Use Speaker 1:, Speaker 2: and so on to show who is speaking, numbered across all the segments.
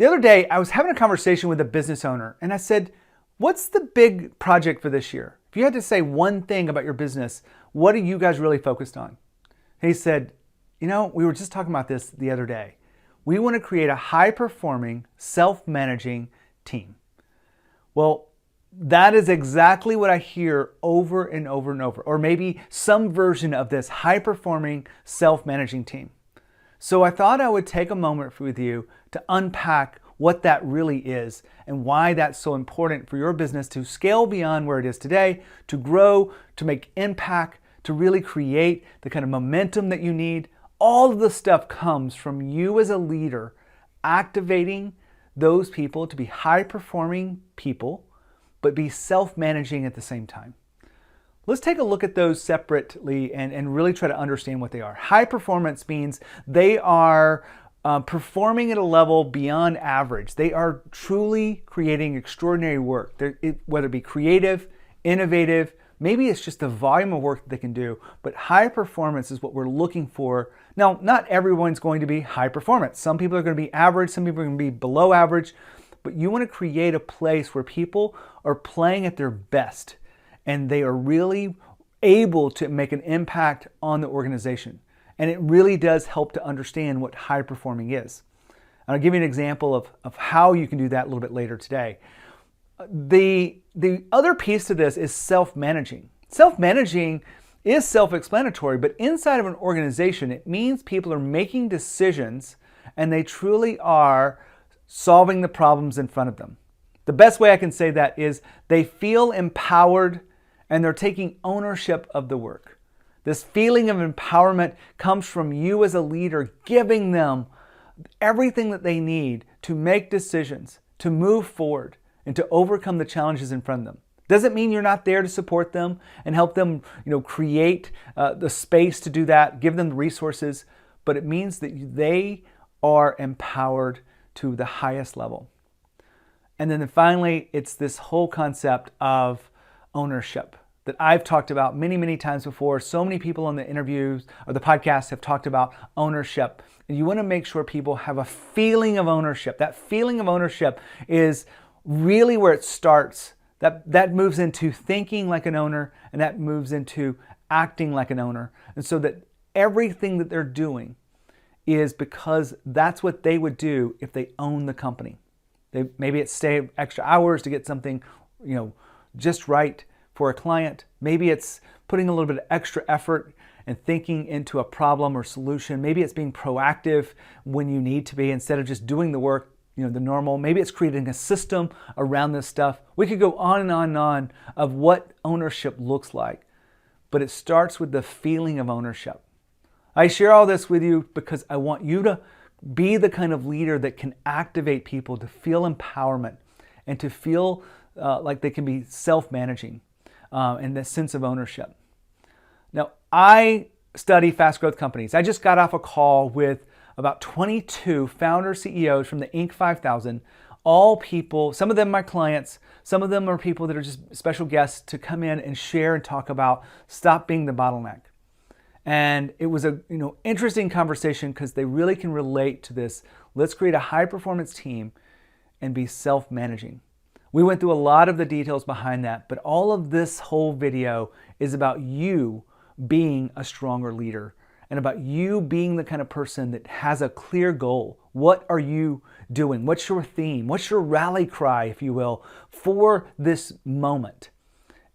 Speaker 1: The other day, I was having a conversation with a business owner, and I said, what's the big project for this year? If you had to say one thing about your business, what are you guys really focused on? And he said, we were just talking about this the other day. We want to create a high-performing, self-managing team. Well, that is exactly what I hear over and over and over, or maybe some version of this high-performing, self-managing team. So I thought I would take a moment with you to unpack what that really is and why that's so important for your business to scale beyond where it is today, to grow, to make impact, to really create the kind of momentum that you need. All of the stuff comes from you as a leader activating those people to be high-performing people, but be self-managing at the same time. Let's take a look at those separately and really try to understand what they are. High performance means they are performing at a level beyond average. They are truly creating extraordinary work, whether it be creative, innovative, maybe it's just the volume of work that they can do, but high performance is what we're looking for. Now, not everyone's going to be high performance. Some people are going to be average, some people are going to be below average, but you want to create a place where people are playing at their best and they are really able to make an impact on the organization. And it really does help to understand what high performing is. And I'll give you an example of how you can do that a little bit later today. The other piece to this is self-managing. Self-managing is self-explanatory, but inside of an organization, it means people are making decisions and they truly are solving the problems in front of them. The best way I can say that is they feel empowered and they're taking ownership of the work. This feeling of empowerment comes from you as a leader giving them everything that they need to make decisions, to move forward, and to overcome the challenges in front of them. Doesn't mean you're not there to support them and help them, create the space to do that, give them the resources, but it means that they are empowered to the highest level. And then finally, it's this whole concept of ownership that I've talked about many, many times before. So many people on the interviews or the podcast have talked about ownership. And you want to make sure people have a feeling of ownership. That feeling of ownership is really where it starts. That moves into thinking like an owner, and that moves into acting like an owner. And so that everything that they're doing is because that's what they would do if they own the company. Maybe it's stay extra hours to get something, just right for a client. Maybe it's putting a little bit of extra effort and thinking into a problem or solution. Maybe it's being proactive when you need to be instead of just doing the work, the normal. Maybe it's creating a system around this stuff. We could go on and on and on of what ownership looks like, but it starts with the feeling of ownership. I share all this with you because I want you to be the kind of leader that can activate people to feel empowerment and to feel like they can be self-managing and the sense of ownership. Now, I study fast growth companies. I just got off a call with about 22 founder CEOs from the Inc. 5000, all people, some of them my clients, some of them are people that are just special guests to come in and share and talk about stop being the bottleneck. And it was a interesting conversation because they really can relate to this. Let's create a high performance team and be self-managing. We went through a lot of the details behind that, but all of this whole video is about you being a stronger leader and about you being the kind of person that has a clear goal. What are you doing? What's your theme? What's your rally cry, if you will, for this moment?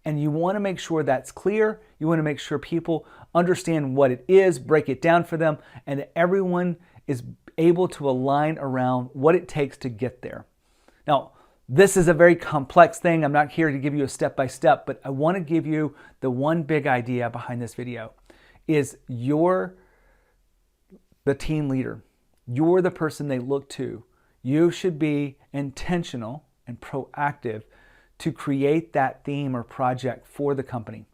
Speaker 1: And you want to make sure that's clear. You want to make sure people understand what it is, break it down for them, and that everyone is able to align around what it takes to get there. Now, this is a very complex thing. I'm not here to give you a step-by-step, but I want to give you the one big idea behind this video is you're the team leader. You're the person they look to. You should be intentional and proactive to create that theme or project for the company.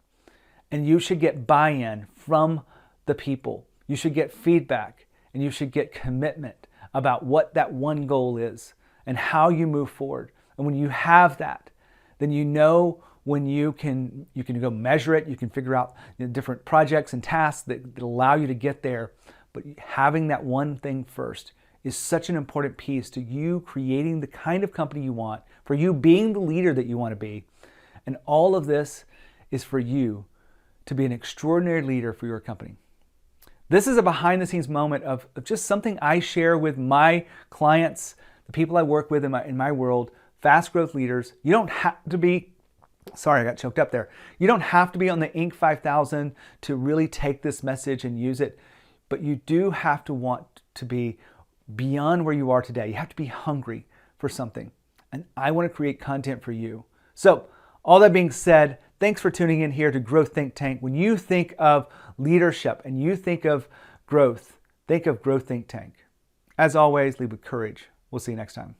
Speaker 1: And you should get buy-in from the people. You should get feedback and you should get commitment about what that one goal is and how you move forward. And when you have that, then you know when you can go measure it, you can figure out different projects and tasks that allow you to get there. But having that one thing first is such an important piece to you creating the kind of company you want, for you being the leader that you want to be. And all of this is for you to be an extraordinary leader for your company. This is a behind the scenes moment of just something I share with my clients, the people I work with in my world, fast growth leaders. You don't have to be, sorry, I got choked up there. You don't have to be on the Inc. 5000 to really take this message and use it, but you do have to want to be beyond where you are today. You have to be hungry for something. And I want to create content for you. So all that being said, thanks for tuning in here to Growth Think Tank. When you think of leadership and you think of growth, think of Growth Think Tank. As always, lead with courage. We'll see you next time.